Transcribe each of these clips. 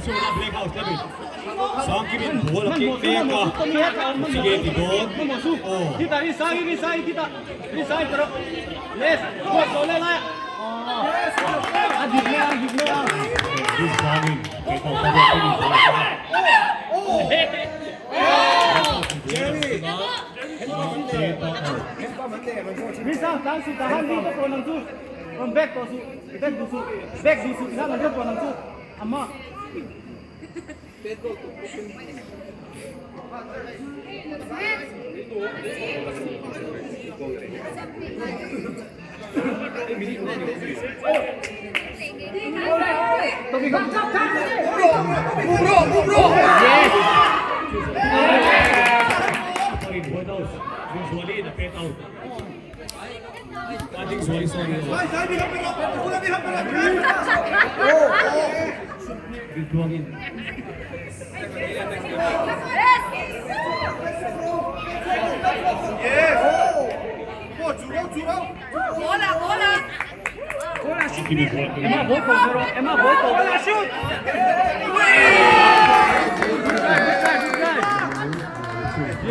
สู้นะเพลงเขาจะบิดสองกินหัวแล้วกินเลี้ยงก็สิเกติโดนโอ้ kita risai kita risai terus les buat boleh lah adib lah ดิสามินเกตเอาไปที่นี่bisa langsung tahan di kau langsung back kau su back di su sana langsung kau langsung amma bro yes visually the pet out I think sorry good going in yes bola Emma Boto shoot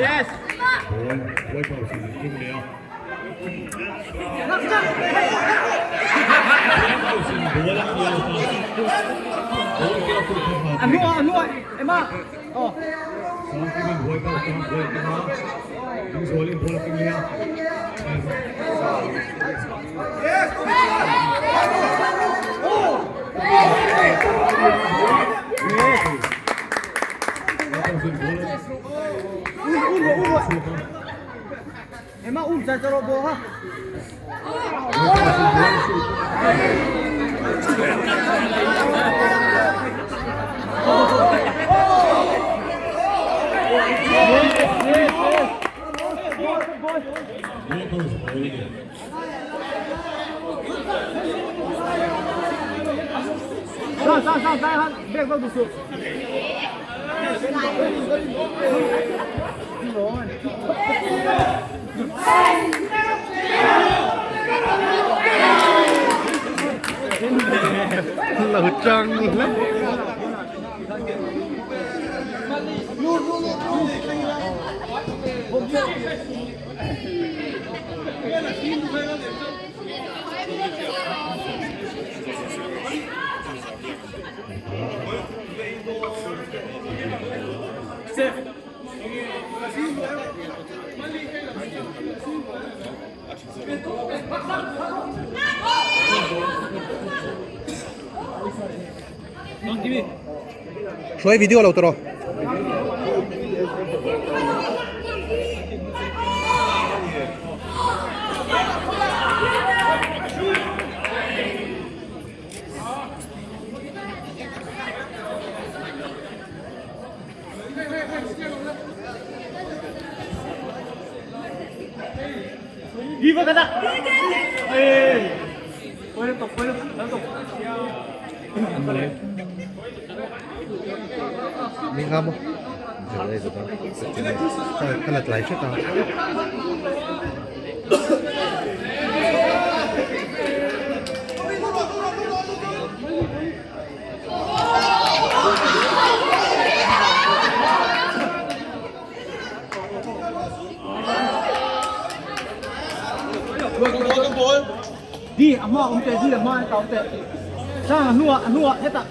yes Wipe out in there. Anua, Emma. Oh. Something wipe out, wipe out. Things rolling, bola in there. yes Emma usa ceroboh ha. Sang, back bagus. Lỡ trăng lắm.ช่วยวิดีโอเราตัวViva kada. Eh. Puede to, tanto. มีครับมั้งเดี๋ยวได้ขนาดไหลใช่ไหมDi, amma umte di, amma ta umte. Sang anua, heta.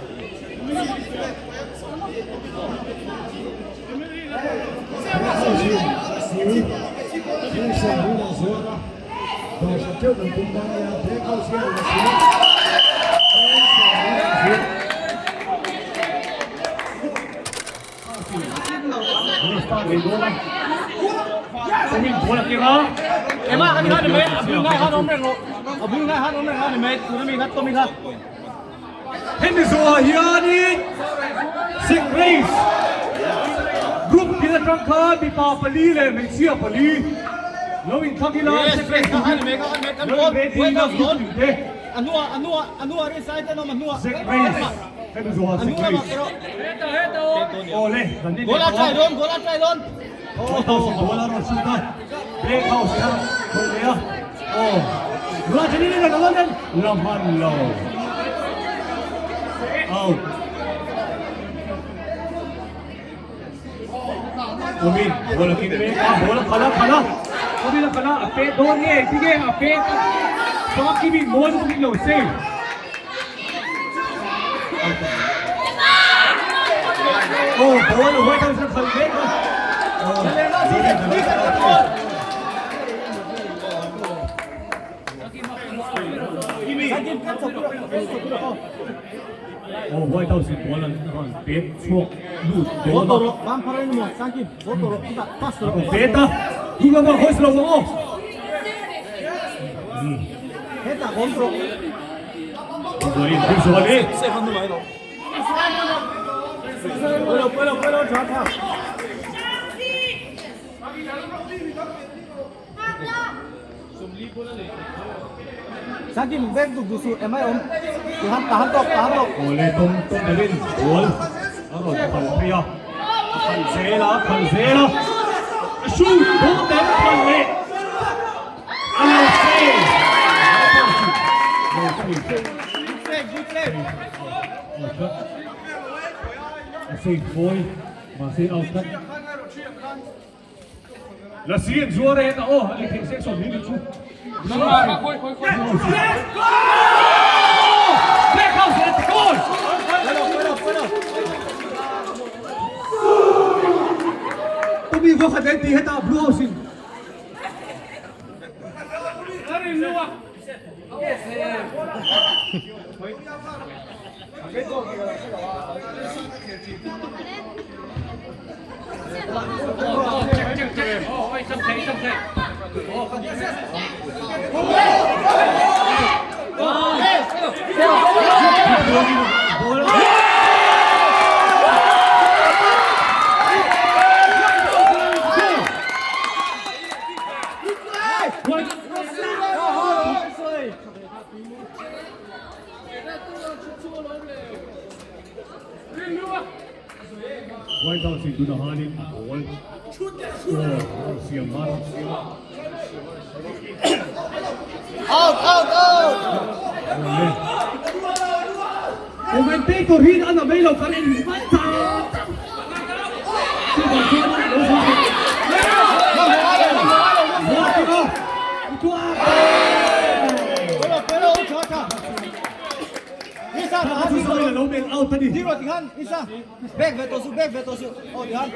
Emma, kan ha med. Abungai ha om reng lo. Abungai ha om reng ha med. Tu mi khat to mi khat. Hmeichhia ni six race group dia trangkha di pa pali le Hmeichhia pali loving thakila six race ha med kan bol. Buena gol. Anua ri side no manua. six race Hmeichhia six race ole Gola try don. bola ro sudah break house ya boleh oh dua jadi ni nak lawan laman low out Omin, bola kini, bola kala. Omin kala, ape doon niya, sige, ape. Sama kimi, bola mo kilo, save. Oh, bola, huwag kang sa kalbet. Oh, huwag kang si bola, bet, swak, loot, bola. Botoro, bang parein mo, Sangkim. Botoro, kita, pas toro. Beta, juga mah hois lo mo. Heta, botoro. Borin, visually. Puedo, chata. Sangkim, back to dusu, am I on? Tahan tok. Boleh tung dari bol. Aduh, Pria. Kansela. Shoot, bol dan Kalle. Masih boy, masih outlet. La siguiente juara eta liking section ni tu. Back house at the goal. Puedo. Tumi ko kadenti heta blue house. Why don't you do the honey? See a man. Out. Momentei corrida anda bem lo karen. Puedo, chata. Isa, tahan. Lo ben out tadi. Tiro, tihan, Isa. Back vetosu. Oh, tihan.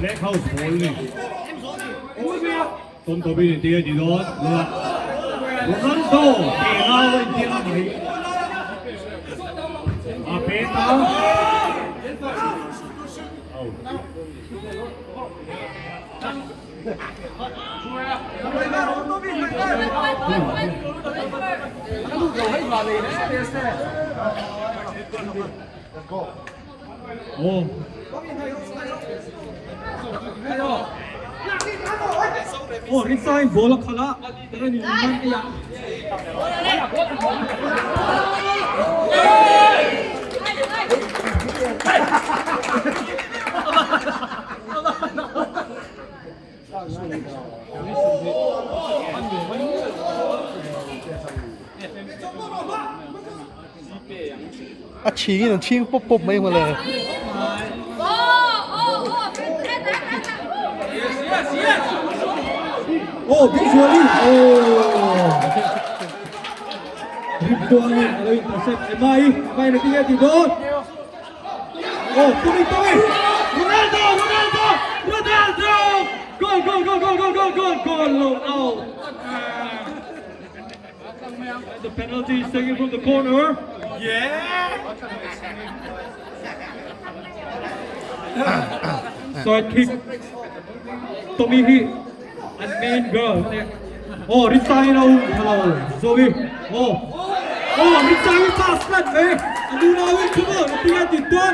Black house ball ni. Tonto bin dia di dot. Ronaldo, kenal dia mai. Apeta. Oh. Oh, resign bola khala. Tera ni man ya. chiên pop mấy mà là visually. Ritualnya kalau intercept Hmeichhia nantinya tidur. Tumi. Ronaldo. Goal. Out. The penalty is taken from the corner. Side kick. Tomihi. And main girl. Resign out. Hello. Zoe. Resign pass that way. And you know it. Come on. Nantinya tidur.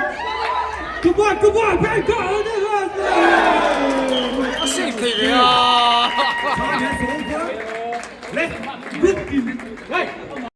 Come on. Back on. Safety. Left. Good. Right.